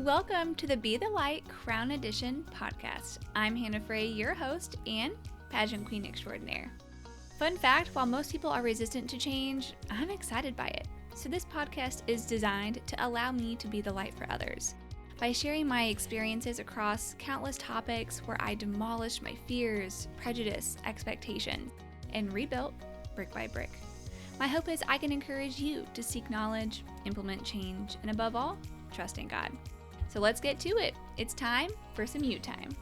Welcome to the Be the Light Crown Edition podcast. I'm Hannah Frey, your host and pageant queen extraordinaire. Fun fact, while most people are resistant to change, I'm excited by it. So this podcast is designed to allow me to be the light for others. By sharing my experiences across countless topics where I demolished my fears, prejudice, expectations, and rebuilt brick by brick. My hope is I can encourage you to seek knowledge, implement change, and above all, trust in God. So let's get to it. It's time for some you time.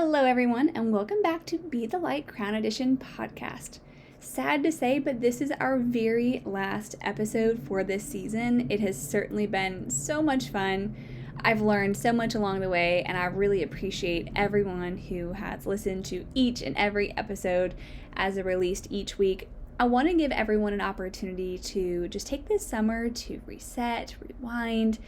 Hello everyone, and welcome back to Be the Light Crown Edition podcast. Sad to say, but this is our very last episode for this season. It has certainly been so much fun. I've learned so much along the way, and I really appreciate everyone who has listened to each and every episode as they're released each week. I want to give everyone an opportunity to just take this summer to reset, rewind,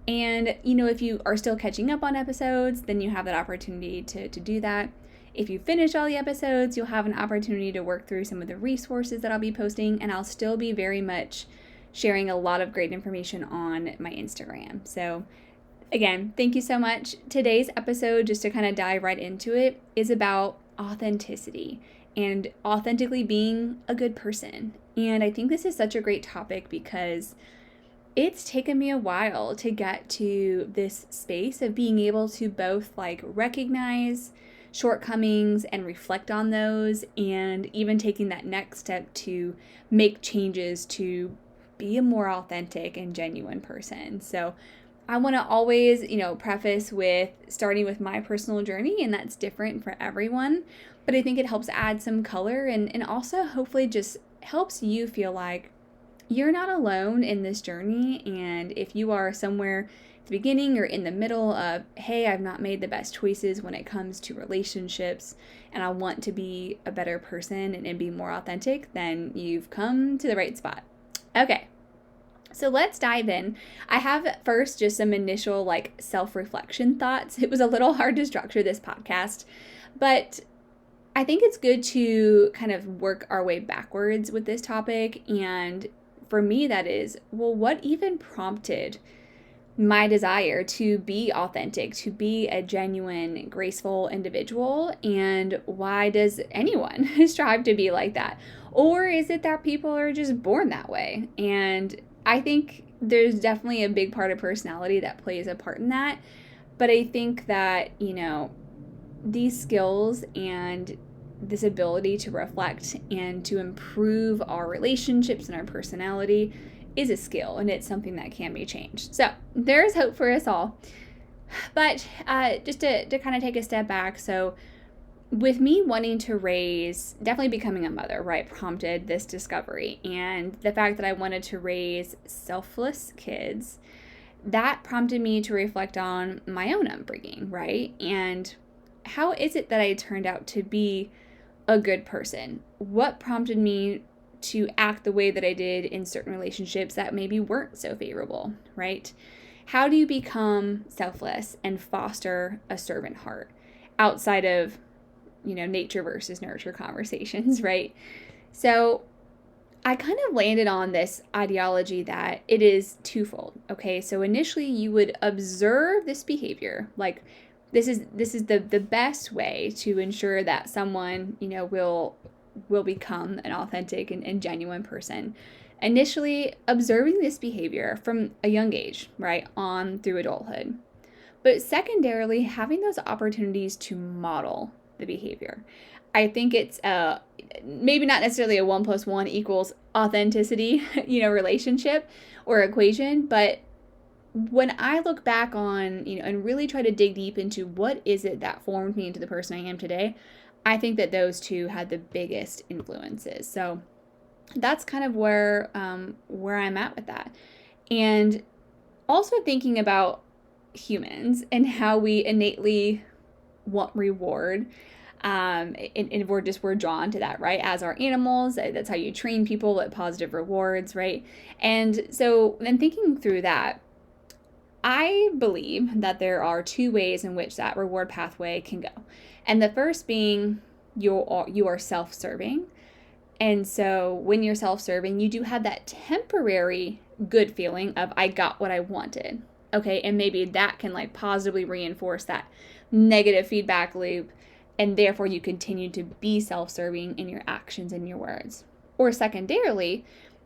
and if you are still catching up on episodes, then you have that opportunity to do that. If you finish all the episodes, you'll have an opportunity to work through some of the resources that I'll be posting, and I'll still be very much sharing a lot of great information on my Instagram. So again, thank you so much. Today's episode, just to kind of dive right into it, is about authenticity and authentically being a good person. And I think this is such a great topic because it's taken me a while to get to this space of being able to both recognize shortcomings and reflect on those, and even taking that next step to make changes to be a more authentic and genuine person. So I want to always, preface with starting with my personal journey, and that's different for everyone. But I think it helps add some color and also hopefully just helps you feel like you're not alone in this journey. And if you are somewhere at the beginning or in the middle of, hey, I've not made the best choices when it comes to relationships, and I want to be a better person and be more authentic, then you've come to the right spot. Okay. So let's dive in. I have first just some initial self-reflection thoughts. It was a little hard to structure this podcast, but I think it's good to kind of work our way backwards with this topic. And for me, that is, what even prompted my desire to be authentic, to be a genuine, graceful individual? And why does anyone strive to be like that? Or is it that people are just born that way? And I think there's definitely a big part of personality that plays a part in that. But I think that, these skills and this ability to reflect and to improve our relationships and our personality is a skill, and it's something that can be changed. So there's hope for us all. But just to kind of take a step back, so with me wanting to raise, definitely becoming a mother, right, prompted this discovery. And the fact that I wanted to raise selfless kids, that prompted me to reflect on my own upbringing, right? And how is it that I turned out to be a good person? What prompted me to act the way that I did in certain relationships that maybe weren't so favorable, right? How do you become selfless and foster a servant heart outside of, nature versus nurture conversations, right? So I kind of landed on this ideology that it is twofold. Okay, so initially you would observe this behavior, this is the best way to ensure that someone, will become an authentic and genuine person. Initially observing this behavior from a young age, right, on through adulthood. But secondarily, having those opportunities to model the behavior. I think it's maybe not necessarily a 1 + 1 = authenticity, relationship or equation, but when I look back on, and really try to dig deep into what is it that formed me into the person I am today, I think that those two had the biggest influences. So that's kind of where I'm at with that. And also thinking about humans and how we innately want reward. And we're drawn to that, right? As our animals, that's how you train people at positive rewards, right? And so then thinking through that, I believe that there are two ways in which that reward pathway can go. And the first being you are self-serving, And so when you're self-serving, you do have that temporary good feeling of I got what I wanted. Okay, and maybe that can like positively reinforce that negative feedback loop, and therefore you continue to be self-serving in your actions and your words. Or secondarily,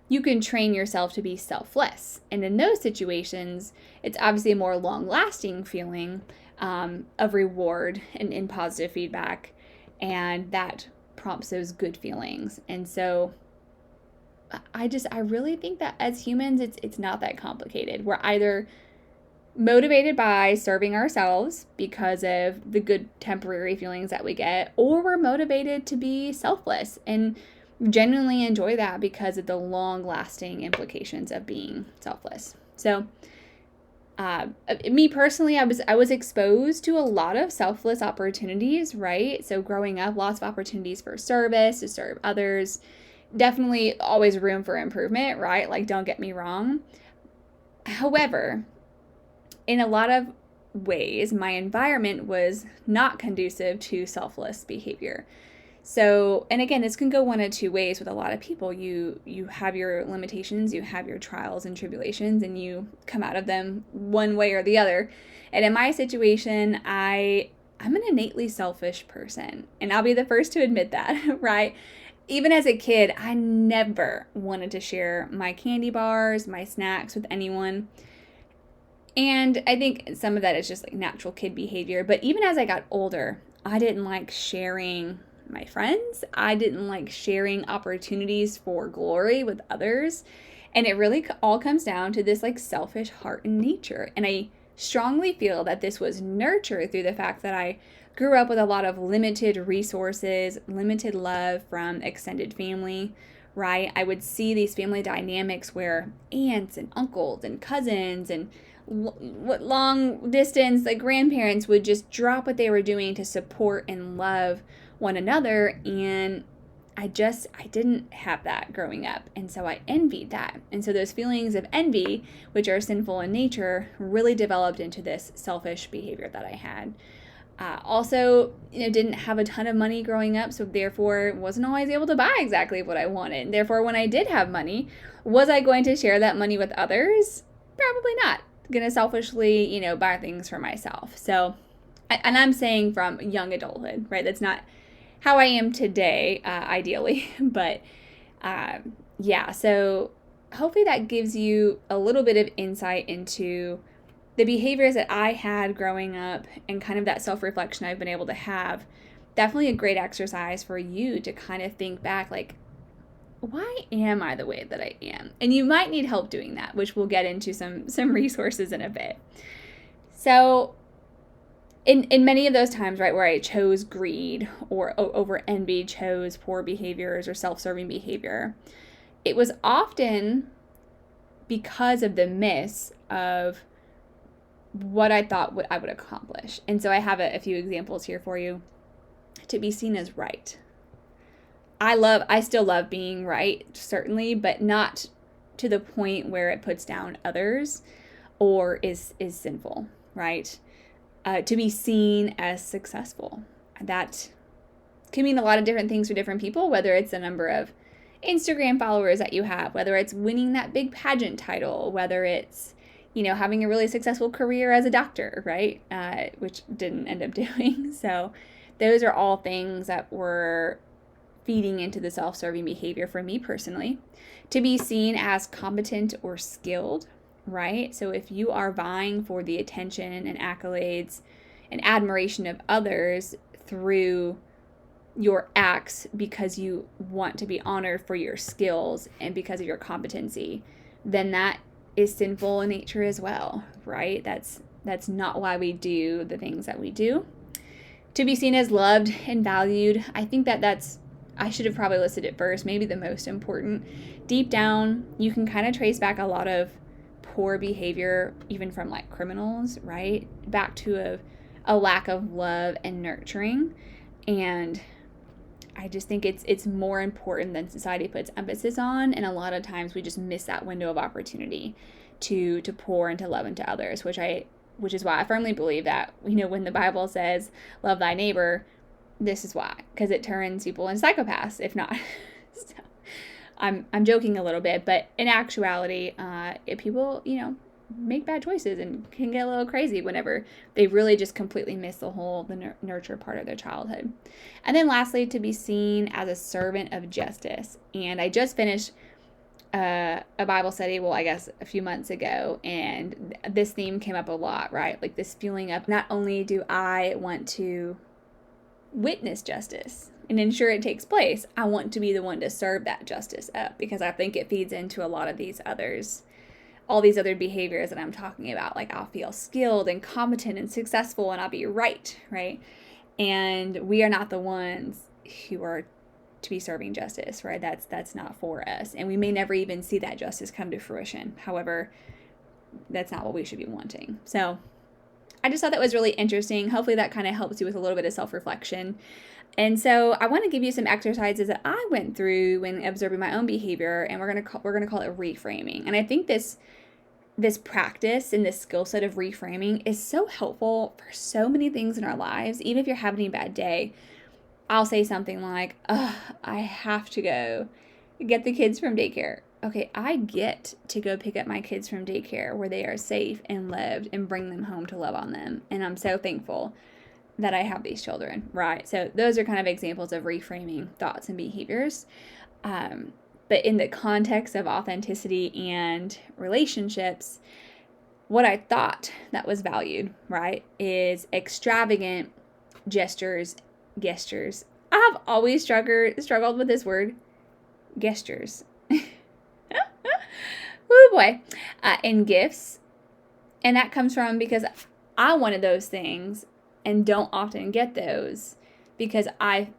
you can train yourself to be selfless. And in those situations, it's obviously a more long-lasting feeling of reward and positive feedback, and that prompts those good feelings. And so I really think that as humans, it's not that complicated. We're either motivated by serving ourselves because of the good temporary feelings that we get, or we're motivated to be selfless and genuinely enjoy that because of the long-lasting implications of being selfless. So me personally, I was exposed to a lot of selfless opportunities, right? So growing up, lots of opportunities for service, to serve others. Definitely always room for improvement, right? Like, don't get me wrong. However, in a lot of ways, my environment was not conducive to selfless behavior. So, and again, this can go one of two ways with a lot of people. You have your limitations, you have your trials and tribulations, and you come out of them one way or the other. And in my situation, I'm an innately selfish person, and I'll be the first to admit that, right? Even as a kid, I never wanted to share my candy bars, my snacks with anyone. And I think some of that is just like natural kid behavior. But even as I got older, I didn't like sharing my friends. I didn't like sharing opportunities for glory with others. And it really all comes down to this like selfish heart and nature. And I strongly feel that this was nurtured through the fact that I grew up with a lot of limited resources, limited love from extended family, right? I would see these family dynamics where aunts and uncles and cousins and long distance, like grandparents would just drop what they were doing to support and love one another. And I didn't have that growing up. And so I envied that. And so those feelings of envy, which are sinful in nature, really developed into this selfish behavior that I had. Also, didn't have a ton of money growing up, so therefore wasn't always able to buy exactly what I wanted. Therefore, when I did have money, was I going to share that money with others? Probably not. Going to selfishly, buy things for myself. So, and I'm saying from young adulthood, right? That's not how I am today, ideally. But yeah, so hopefully that gives you a little bit of insight into the behaviors that I had growing up and kind of that self-reflection I've been able to have. Definitely a great exercise for you to kind of think back, like, why am I the way that I am? And you might need help doing that, which we'll get into some resources in a bit. So in many of those times, right, where I chose greed or over envy, chose poor behaviors or self-serving behavior, it was often because of the miss of what I thought I would accomplish. And so I have a few examples here for you. To be seen as right. I still love being right, certainly, but not to the point where it puts down others or is sinful, right? To be seen as successful. That can mean a lot of different things for different people, whether it's the number of Instagram followers that you have, whether it's winning that big pageant title, whether it's, having a really successful career as a doctor, right? Which didn't end up doing. So those are all things that were feeding into the self-serving behavior for me personally. To be seen as competent or skilled, right? So if you are vying for the attention and accolades and admiration of others through your acts because you want to be honored for your skills and because of your competency, then that is sinful in nature as well, right? That's not why we do the things that we do. To be seen as loved and valued, I think I should have probably listed it first, maybe the most important. Deep down, you can kind of trace back a lot of poor behavior, even from like criminals, right? Back to a lack of love and nurturing. And I just think it's more important than society puts emphasis on. And a lot of times we just miss that window of opportunity to pour into love into others, which is why I firmly believe that, when the Bible says, love thy neighbor, this is why, because it turns people into psychopaths, if not. So, I'm joking a little bit, but in actuality, if people, make bad choices and can get a little crazy whenever they really just completely miss the nurture part of their childhood. And then lastly, to be seen as a servant of justice. And I just finished a Bible study, well, I guess a few months ago, and this theme came up a lot, right? Like this feeling of, not only do I want to witness justice and ensure it takes place, I want to be the one to serve that justice up, because I think it feeds into a lot of these others, all these other behaviors that I'm talking about. Like I'll feel skilled and competent and successful and I'll be right? And we are not the ones who are to be serving justice, right? That's not for us. And we may never even see that justice come to fruition. However, that's not what we should be wanting. So I just thought that was really interesting. Hopefully that kind of helps you with a little bit of self-reflection. And so I want to give you some exercises that I went through when observing my own behavior, and we're going to call it reframing. And I think this practice and this skill set of reframing is so helpful for so many things in our lives. Even if you're having a bad day, I'll say something like, I have to go get the kids from daycare. Okay, I get to go pick up my kids from daycare where they are safe and loved and bring them home to love on them. And I'm so thankful that I have these children, right? So those are kind of examples of reframing thoughts and behaviors. But in the context of authenticity and relationships, what I thought that was valued, right, is extravagant gestures. I've always struggled with this word, gestures. Oh boy. And gifts. And that comes from because I wanted those things and don't often get those, because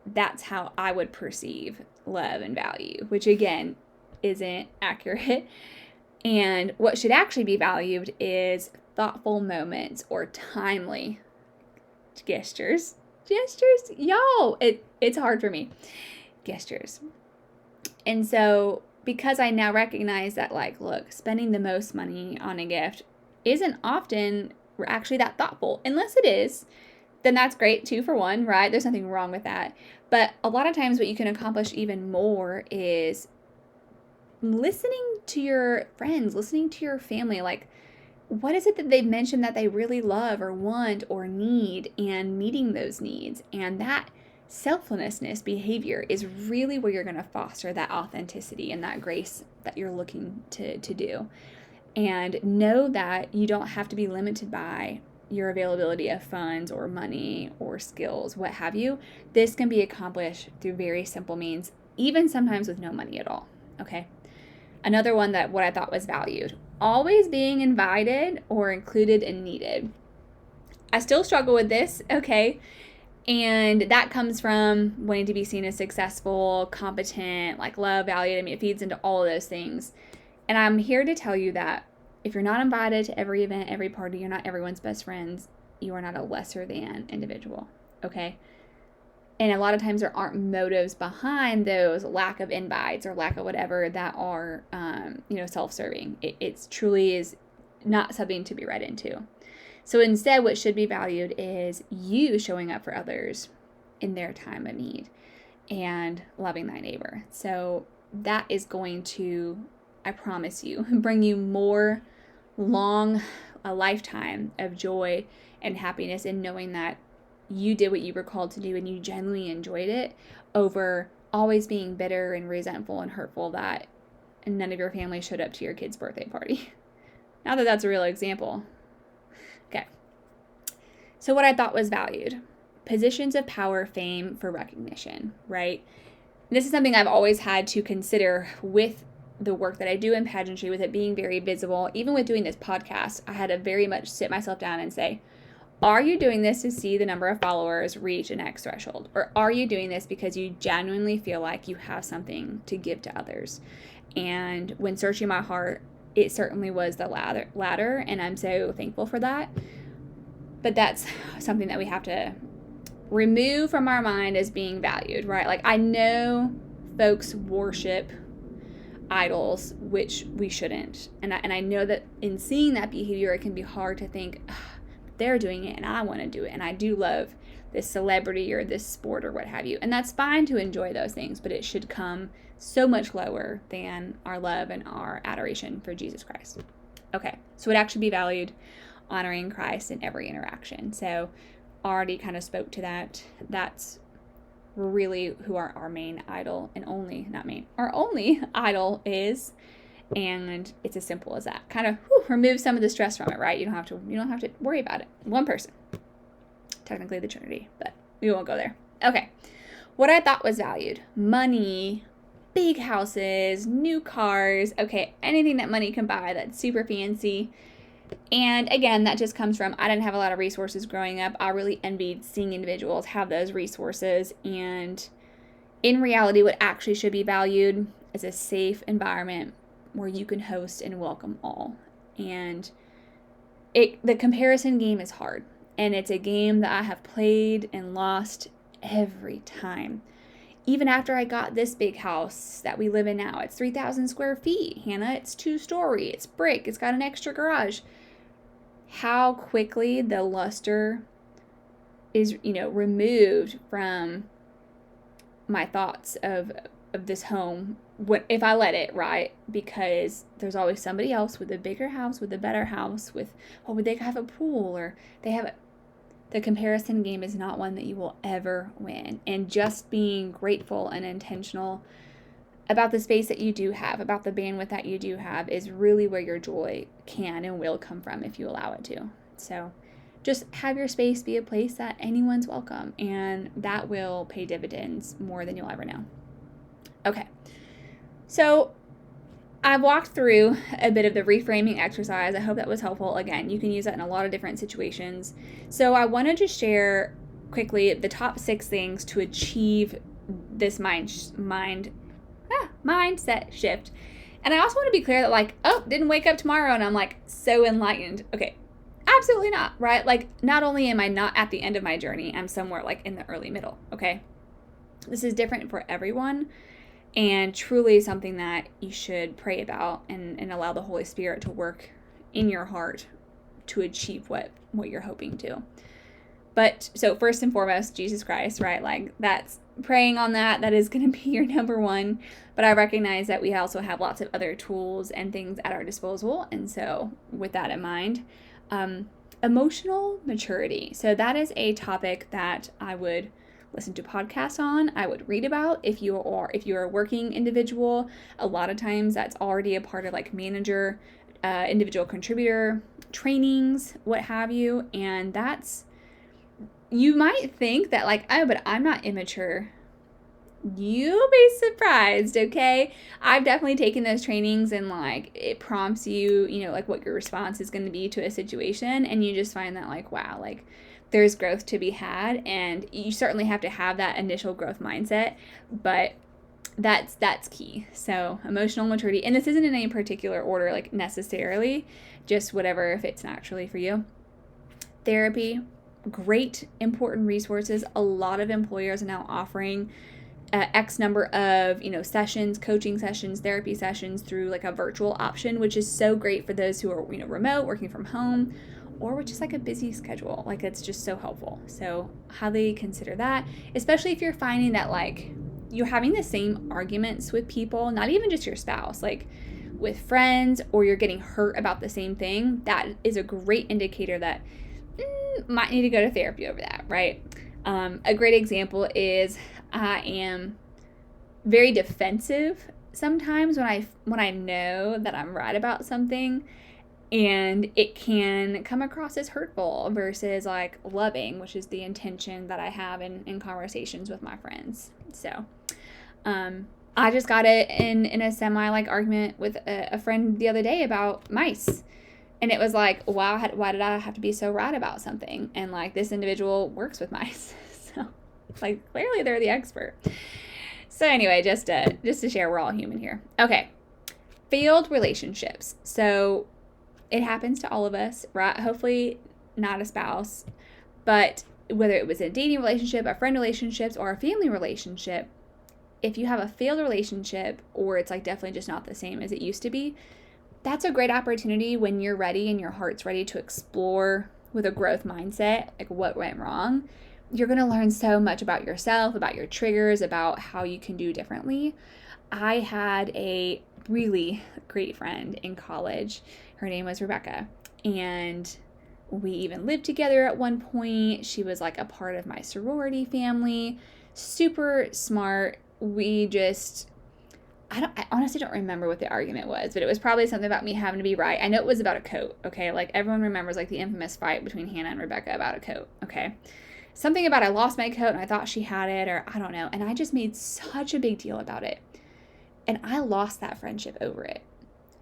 that's how I would perceive love and value, which again isn't accurate. And what should actually be valued is thoughtful moments or timely gestures. Y'all, it's hard for me. Gestures. And so because I now recognize that, like, look, spending the most money on a gift isn't often actually that thoughtful. Unless it is, then that's great, 2 for 1, right? There's nothing wrong with that. But a lot of times what you can accomplish even more is listening to your friends, listening to your family. Like, what is it that they've mentioned that they really love or want or need, and meeting those needs. And that selflessness behavior is really where you're going to foster that authenticity and that grace that you're looking to do. And know that you don't have to be limited by your availability of funds or money or skills, what have you. This can be accomplished through very simple means, even sometimes with no money at all. Okay. Another one that what I thought was valued, always being invited or included and needed. I still struggle with this. Okay. And that comes from wanting to be seen as successful, competent, like love, valued. I mean, it feeds into all of those things. And I'm here to tell you that if you're not invited to every event, every party, you're not everyone's best friends, you are not a lesser than individual, okay? And a lot of times there aren't motives behind those lack of invites or lack of whatever that are, self-serving. It truly is not something to be read into. So instead, what should be valued is you showing up for others in their time of need and loving thy neighbor. So that is going to, I promise you, bring you a lifetime of joy and happiness in knowing that you did what you were called to do and you genuinely enjoyed it, over always being bitter and resentful and hurtful that none of your family showed up to your kid's birthday party. Now that that's a real example. Okay. So what I thought was valued, positions of power, fame for recognition, right? This is something I've always had to consider with the work that I do in pageantry, with it being very visible. Even with doing this podcast, I had to very much sit myself down and say, are you doing this to see the number of followers reach an X threshold? Or are you doing this because you genuinely feel like you have something to give to others? And when searching my heart, it certainly was the latter, and I'm so thankful for that. But that's something that we have to remove from our mind as being valued, right? Like, I know folks worship idols, which we shouldn't. And I know that in seeing that behavior, it can be hard to think, they're doing it and I want to do it. And I do love this celebrity or this sport or what have you. And that's fine to enjoy those things, but it should come so much lower than our love and our adoration for Jesus Christ. Okay, so it actually be valued honoring Christ in every interaction. So already kind of spoke to that. That's really who our main idol and our only idol is. And it's as simple as that. Kind of remove some of the stress from it, right? You don't have to worry about it. One person. Technically the Trinity, but we won't go there. Okay. What I thought was valued: money, big houses, new cars. Okay, anything that money can buy that's super fancy. And again, that just comes from, I didn't have a lot of resources growing up. I really envied seeing individuals have those resources. And in reality, what actually should be valued is a safe environment where you can host and welcome all. And the comparison game is hard. And it's a game that I have played and lost every time. Even after I got this big house that we live in now, it's 3,000 square feet. Hannah, it's 2-story, it's brick, it's got an extra garage. How quickly the luster is, removed from my thoughts of this home, if I let it, right? Because there's always somebody else with a bigger house, with a better house, they have a pool, or they have the comparison game is not one that you will ever win. And just being grateful and intentional about the space that you do have, about the bandwidth that you do have, is really where your joy can and will come from if you allow it to. So just have your space be a place that anyone's welcome, and that will pay dividends more than you'll ever know. Okay, so I've walked through a bit of the reframing exercise. I hope that was helpful. Again, you can use that in a lot of different situations. So I want to just share quickly the top 6 things to achieve this mindset shift. And I also want to be clear that didn't wake up tomorrow and I'm so enlightened. Okay, absolutely not, right? Not only am I not at the end of my journey, I'm somewhere in the early middle, okay? This is different for everyone. And truly something that you should pray about and allow the Holy Spirit to work in your heart to achieve what you're hoping to. But so first and foremost, Jesus Christ, right? That's praying on that. That is going to be your number one. But I recognize that we also have lots of other tools and things at our disposal. And so with that in mind, emotional maturity. So that is a topic that I would listen to podcasts on, I would read about. If you're a working individual, a lot of times that's already a part of manager, individual contributor trainings, what have you. And you might think that but I'm not immature. You'll be surprised, okay? I've definitely taken those trainings and it prompts you, what your response is going to be to a situation. And you just find that wow, there's growth to be had, and you certainly have to have that initial growth mindset, but that's key. So emotional maturity, and this isn't in any particular order, necessarily, just whatever fits naturally for you. Therapy, great, important resources. A lot of employers are now offering X number of, sessions, coaching sessions, therapy sessions through a virtual option, which is so great for those who are, remote, working from home, or with just a busy schedule. It's just so helpful. So highly consider that, especially if you're finding that you're having the same arguments with people, not even just your spouse, with friends, or you're getting hurt about the same thing. That is a great indicator that might need to go to therapy over that, right? A great example is I am very defensive sometimes when I know that I'm right about something. And it can come across as hurtful versus loving, which is the intention that I have in conversations with my friends. So I just got in a semi argument with a friend the other day about mice. And it was wow, why did I have to be so right about something? And this individual works with mice. So clearly they're the expert. So anyway, just to share, we're all human here. Okay. Failed relationships. So it happens to all of us, right? Hopefully not a spouse, but whether it was a dating relationship, a friend relationships, or a family relationship, if you have a failed relationship, or it's definitely just not the same as it used to be, that's a great opportunity when you're ready and your heart's ready to explore with a growth mindset, what went wrong, you're going to learn so much about yourself, about your triggers, about how you can do differently. I had a really great friend in college. Her name was Rebecca, and we even lived together at one point. She was like a part of my sorority family, super smart. I honestly don't remember what the argument was, but it was probably something about me having to be right. I know it was about a coat, okay? Like everyone remembers like the infamous fight between Hannah and Rebecca about a coat, okay? Something about I lost my coat and I thought she had it, or I don't know. And I just made such a big deal about it. And I lost that friendship over it.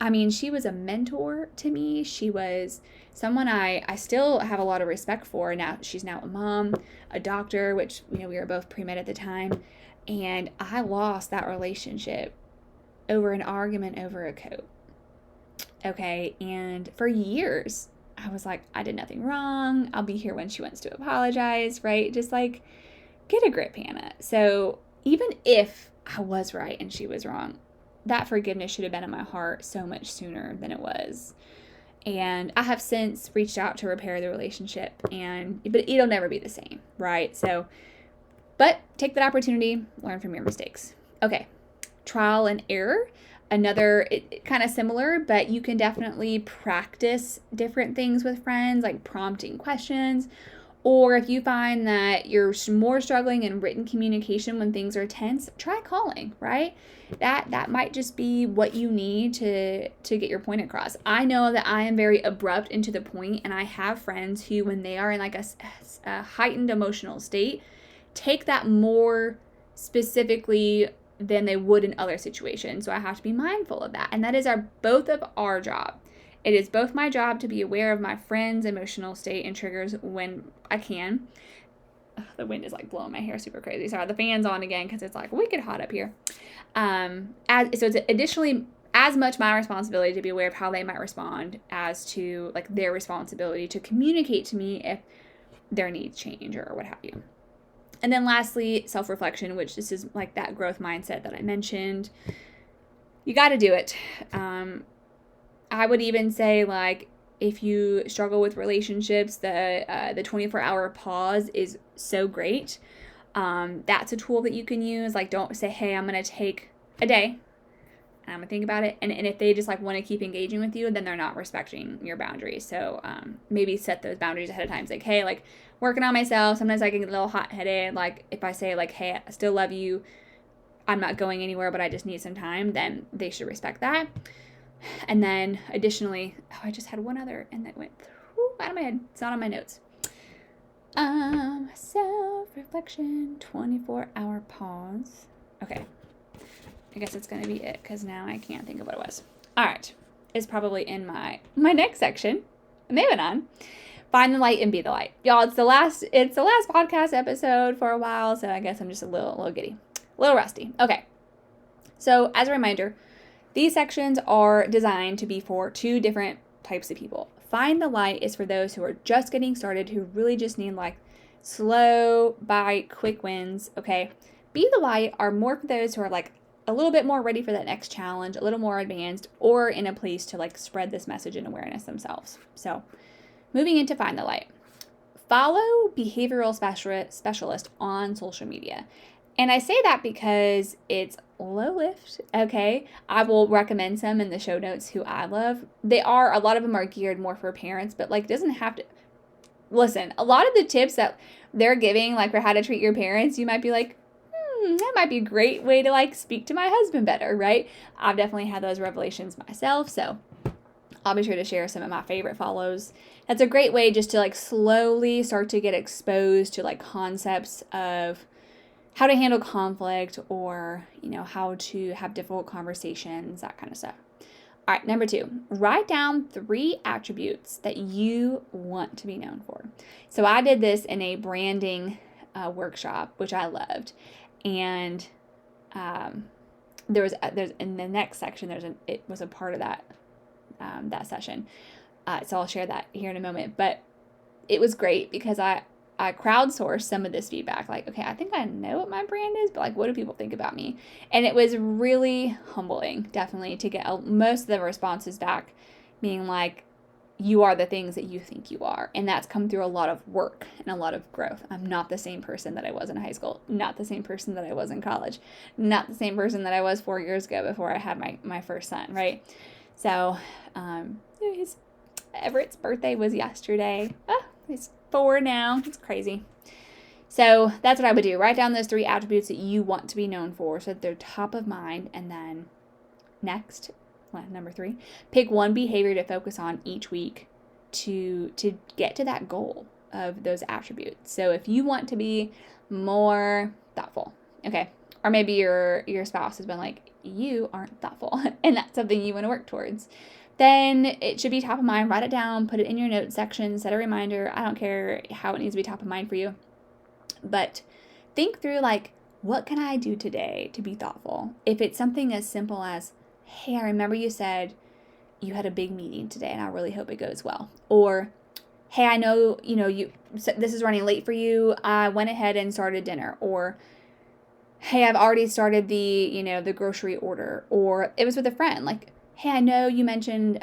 I mean, she was a mentor to me. She was someone I still have a lot of respect for. Now she's now a mom, a doctor, which, we were both pre-med at the time. And I lost that relationship over an argument over a coat. Okay. And for years, I was like, I did nothing wrong. I'll be here when she wants to apologize, right? Just like, get a grip, Hannah. So even if I was right and she was wrong, that forgiveness should have been in my heart so much sooner than it was. And I have since reached out to repair the relationship, but it'll never be the same, right? So, but take that opportunity, learn from your mistakes. Okay, trial and error. Another kind of similar, but you can definitely practice different things with friends, like prompting questions. Or if you find that you're more struggling in written communication when things are tense, try calling, right? That might just be what you need to get your point across. I know that I am very abrupt and to the point, and I have friends who, when they are in like a heightened emotional state, take that more specifically than they would in other situations. So I have to be mindful of that. And that is both of our job. It is both my job to be aware of my friend's emotional state and triggers when I can. Ugh, the wind is like blowing my hair super crazy. Sorry, the fan's on again because it's like wicked hot up here. So it's additionally as much my responsibility to be aware of how they might respond as to like their responsibility to communicate to me if their needs change or what have you. And then lastly, self-reflection, which this is like that growth mindset that I mentioned. You got to do it. I would even say, like, if you struggle with relationships, the 24-hour pause is so great. That's a tool that you can use. Like, don't say, hey, I'm going to take a day and I'm going to think about it. And if they just, like, want to keep engaging with you, then they're not respecting your boundaries. So maybe set those boundaries ahead of time. It's like, hey, like, working on myself. Sometimes I get a little hot-headed. Like, if I say, like, hey, I still love you, I'm not going anywhere, but I just need some time, then they should respect that. And then additionally, I just had one other and that went out of my head. It's not on my notes. Self-reflection, 24-hour pause. Okay. I guess it's going to be it because now I can't think of what it was. All right. It's probably in my next section. Moving on. Find the light and be the light. Y'all, it's the last podcast episode for a while, so I guess I'm just a little giddy. A little rusty. Okay. So as a reminder, these sections are designed to be for two different types of people. Find the light is for those who are just getting started, who really just need like slow bite, quick wins, okay? Be the light are more for those who are like a little bit more ready for that next challenge, a little more advanced, or in a place to like spread this message and awareness themselves. So moving into find the light. Follow behavioral specialist on social media. And I say that because it's low lift, okay? I will recommend some in the show notes who I love. A lot of them are geared more for parents, but like doesn't have to. Listen, a lot of the tips that they're giving, like for how to treat your parents, you might be like, that might be a great way to like speak to my husband better, right? I've definitely had those revelations myself, so I'll be sure to share some of my favorite follows. That's a great way just to like slowly start to get exposed to like concepts of how to handle conflict or, how to have difficult conversations, that kind of stuff. All right, number 2, write down 3 attributes that you want to be known for. So I did this in a branding workshop, which I loved. And there's in the next section, it was a part of that session. So I'll share that here in a moment. But it was great because I crowdsourced some of this feedback. Like, okay, I think I know what my brand is, but like, what do people think about me? And it was really humbling, definitely, to get most of the responses back being like, you are the things that you think you are. And that's come through a lot of work and a lot of growth. I'm not the same person that I was in high school, not the same person that I was in college, not the same person that I was 4 years ago before I had my first son, right? So, Everett's birthday was yesterday. He's 4 now. It's crazy. So that's what I would do. Write down those 3 attributes that you want to be known for so that they're top of mind. And then next, number 3, pick one behavior to focus on each week to get to that goal of those attributes. So if you want to be more thoughtful, okay, or maybe your spouse has been like, you aren't thoughtful, and that's something you want to work towards, then it should be top of mind. Write it down, put it in your notes section, set a reminder. I don't care how it needs to be top of mind for you, but think through, like, what can I do today to be thoughtful? If it's something as simple as, hey, I remember you said you had a big meeting today and I really hope it goes well. Or, hey, I know, this is running late for you. I went ahead and started dinner. Or, hey, I've already started the grocery order. Or it was with a friend. Like, hey, I know you mentioned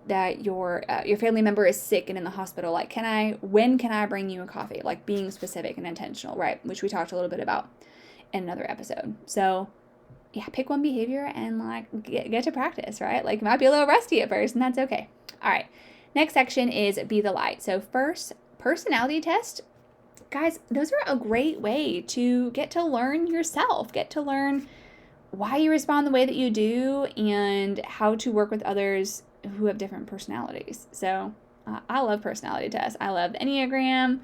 that your family member is sick and in the hospital. Like, when can I bring you a coffee? Like, being specific and intentional, right? Which we talked a little bit about in another episode. So yeah, pick one behavior and like get to practice, right? Like, it might be a little rusty at first, and that's okay. All right. Next section is be the light. So first, personality test. Guys, those are a great way to get to learn yourself, get to learn why you respond the way that you do and how to work with others who have different personalities. So I love personality tests. I love the Enneagram.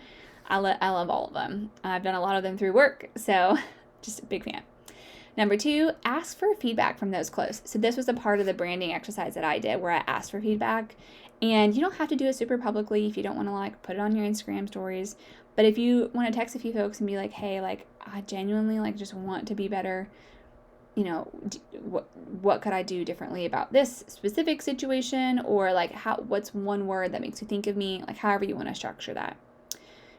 I love all of them. I've done a lot of them through work, so just a big fan. Number 2, ask for feedback from those close. So this was a part of the branding exercise that I did where I asked for feedback. And you don't have to do it super publicly if you don't want to like put it on your Instagram stories. But if you want to text a few folks and be like, hey, like, I genuinely like just want to be better. What could I do differently about this specific situation? Or like, what's one word that makes you think of me? Like, however you want to structure that.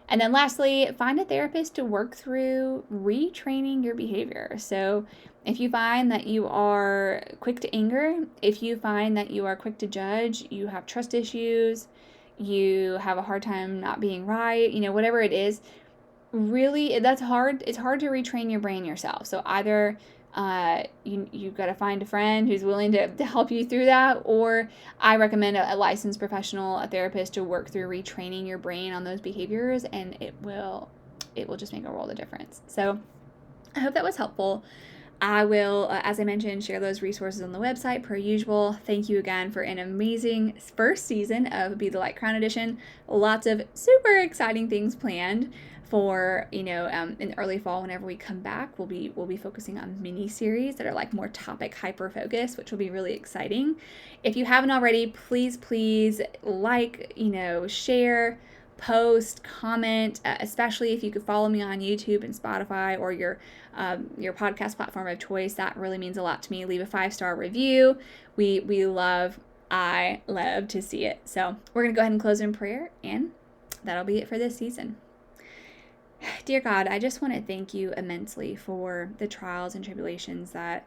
And then lastly, find a therapist to work through retraining your behavior. So if you find that you are quick to anger, if you find that you are quick to judge, you have trust issues, you have a hard time not being right, whatever it is, really, that's hard. It's hard to retrain your brain yourself. So either you've got to find a friend who's willing to help you through that, or I recommend a licensed professional, a therapist, to work through retraining your brain on those behaviors, and it will just make a world of difference. So I hope that was helpful. I will, as I mentioned, share those resources on the website per usual. Thank you again for an amazing first season of Be the Light Crown Edition. Lots of super exciting things planned for, in early fall. Whenever we come back, we'll be focusing on mini series that are like more topic hyper focused, which will be really exciting. If you haven't already, please like, share, post, comment, especially if you could follow me on YouTube and Spotify or your podcast platform of choice. That really means a lot to me. Leave a 5-star review. I love to see it. So we're going to go ahead and close in prayer, and that'll be it for this season. Dear God, I just want to thank you immensely for the trials and tribulations that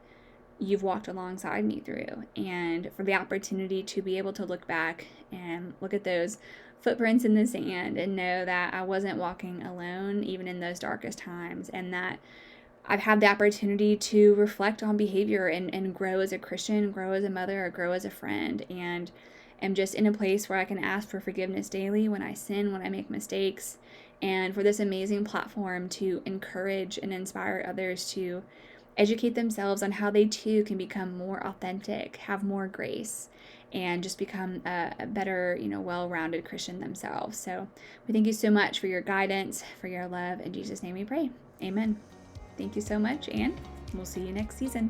you've walked alongside me through, and for the opportunity to be able to look back and look at those footprints in the sand and know that I wasn't walking alone even in those darkest times, and that I've had the opportunity to reflect on behavior and grow as a Christian, grow as a mother, or grow as a friend, and am just in a place where I can ask for forgiveness daily when I sin, when I make mistakes, and for this amazing platform to encourage and inspire others to educate themselves on how they too can become more authentic, have more grace, and just become a better, well-rounded Christian themselves. So we thank you so much for your guidance, for your love. In Jesus' name we pray. Amen. Thank you so much, and we'll see you next season.